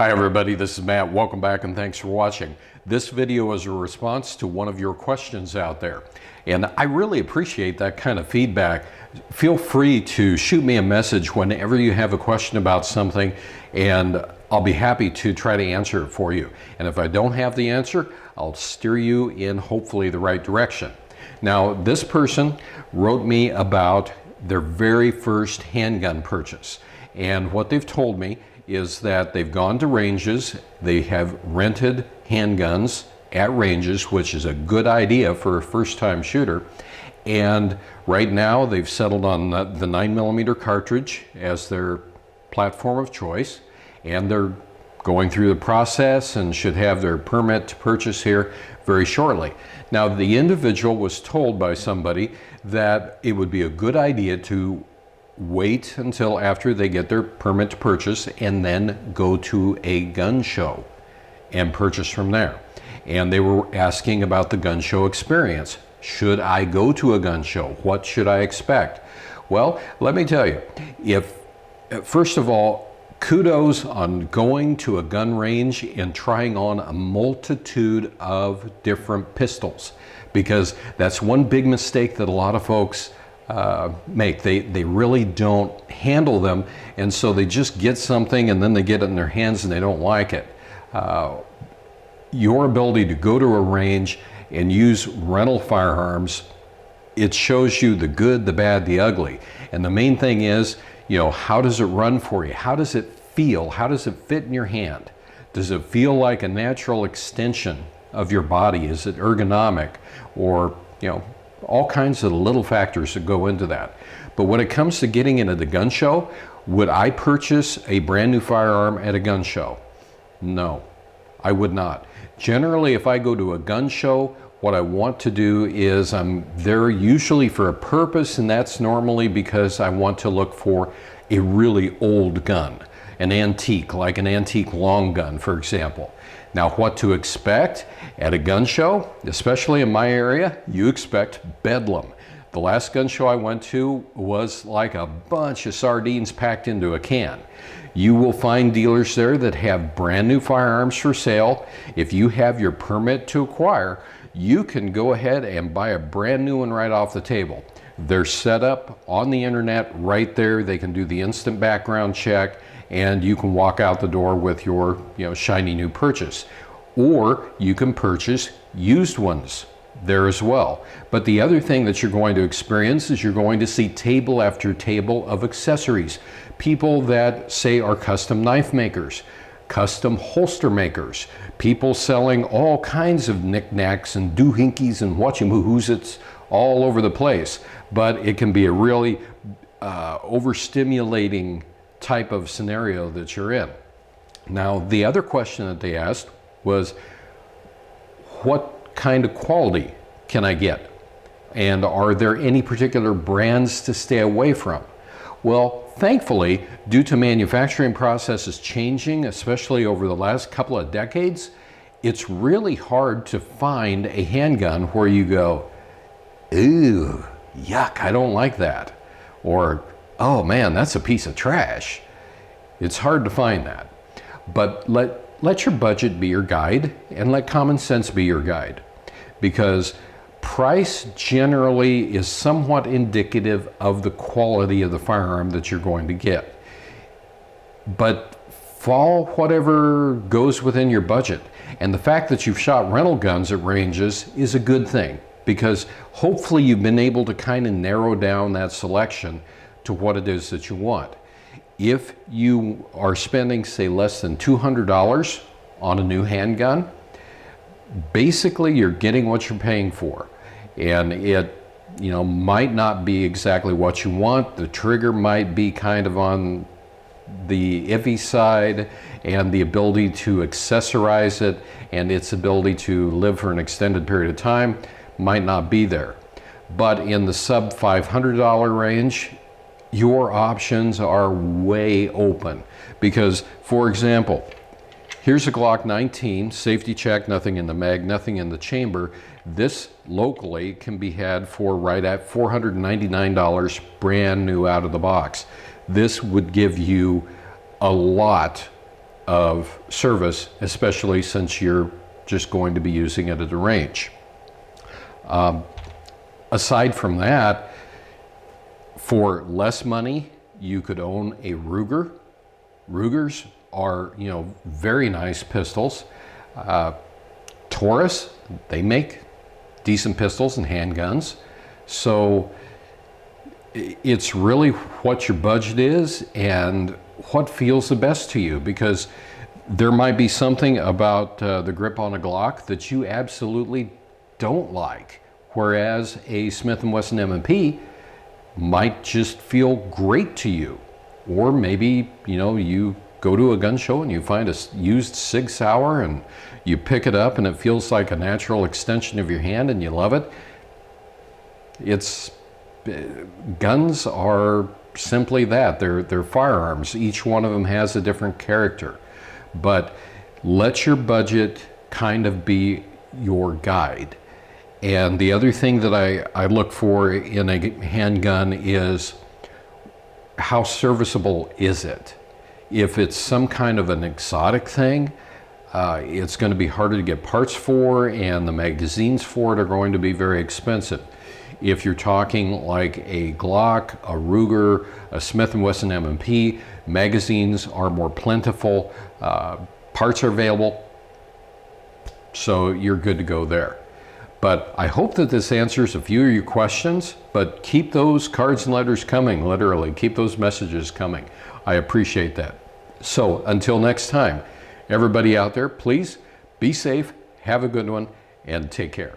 Hi everybody, this is Matt. Welcome back and thanks for watching. This video is a response to one of your questions out there. And I really appreciate that kind of feedback. Feel free to shoot me a message whenever you have a question about something, and I'll be happy to try to answer it for you. And if I don't have the answer, I'll steer you in hopefully the right direction. Now, this person wrote me about their very first handgun purchase. And what they've told me is that they've gone to ranges, they have rented handguns at ranges, which is a good idea for a first-time shooter. And right now they've settled on the 9mm cartridge as their platform of choice, and they're going through the process and should have their permit to purchase here very shortly. Now, the individual was told by somebody that it would be a good idea to wait until after they get their permit to purchase and then go to a gun show and purchase from there. And they were asking about the gun show experience. Should I go to a gun show? What should I expect? Well, let me tell you, first of all, kudos on going to a gun range and trying on a multitude of different pistols, because that's one big mistake that a lot of folks make. They really don't handle them, and so they just get something and then they get it in their hands and they don't like it. Your ability to go to a range and use rental firearms, it shows you the good, the bad, the ugly. And the main thing is, how does it run for you? How does it feel? How does it fit in your hand? Does it feel like a natural extension of your body? Is it ergonomic? Or, all kinds of little factors that go into that. But when it comes to getting into the gun show, would I purchase a brand new firearm at a gun show? No, I would not. Generally, if I go to a gun show, what I want to do is I'm there usually for a purpose, and that's normally because I want to look for a really old gun, an antique, like an antique long gun, for example. Now, what to expect at a gun show, especially in my area, you expect bedlam. The last gun show I went to was like a bunch of sardines packed into a can. You will find dealers there that have brand new firearms for sale. If you have your permit to acquire, you can go ahead and buy a brand new one right off the table. They're set up on the internet right there. They can do the instant background check, and you can walk out the door with your shiny new purchase. Or you can purchase used ones there as well. But the other thing that you're going to experience is you're going to see table after table of accessories. People that say are custom knife makers, custom holster makers, people selling all kinds of knickknacks and doohinkies and whatchamahoozies all over the place. But it can be a really overstimulating type of scenario that you're in. Now, the other question that they asked was, what kind of quality can I get? And are there any particular brands to stay away from? Well, thankfully, due to manufacturing processes changing, especially over the last couple of decades, it's really hard to find a handgun where you go, ooh, yuck, I don't like that. Or, oh man, that's a piece of trash. It's hard to find that. But let your budget be your guide, and let common sense be your guide. Because price generally is somewhat indicative of the quality of the firearm that you're going to get. But follow whatever goes within your budget. And the fact that you've shot rental guns at ranges is a good thing, because hopefully you've been able to kind of narrow down that selection to what it is that you want. If you are spending, say, less than $200 on a new handgun, basically you're getting what you're paying for. And it might not be exactly what you want. The trigger might be kind of on the iffy side, and the ability to accessorize it and its ability to live for an extended period of time might not be there. But in the sub $500 range, your options are way open. Because, for example, here's a Glock 19, safety check, nothing in the mag, nothing in the chamber. This locally can be had for right at $499, brand new out of the box. This would give you a lot of service, especially since you're just going to be using it at the range. Aside from that, for less money, you could own a Ruger. Rugers are, very nice pistols. Taurus, they make decent pistols and handguns. So it's really what your budget is and what feels the best to you, because there might be something about the grip on a Glock that you absolutely don't like, whereas a Smith & Wesson M&P might just feel great to you. Or maybe, you go to a gun show and you find a used Sig Sauer and you pick it up and it feels like a natural extension of your hand and you love it. Guns are simply that. They're firearms. Each one of them has a different character. But let your budget kind of be your guide. And the other thing that I look for in a handgun is, how serviceable is it? If it's some kind of an exotic thing, it's going to be harder to get parts for, and the magazines for it are going to be very expensive. If you're talking like a Glock, a Ruger, a Smith & Wesson M&P, magazines are more plentiful, parts are available, so you're good to go there. But I hope that this answers a few of your questions, but keep those cards and letters coming, literally. Keep those messages coming. I appreciate that. So until next time, everybody out there, please be safe, have a good one, and take care.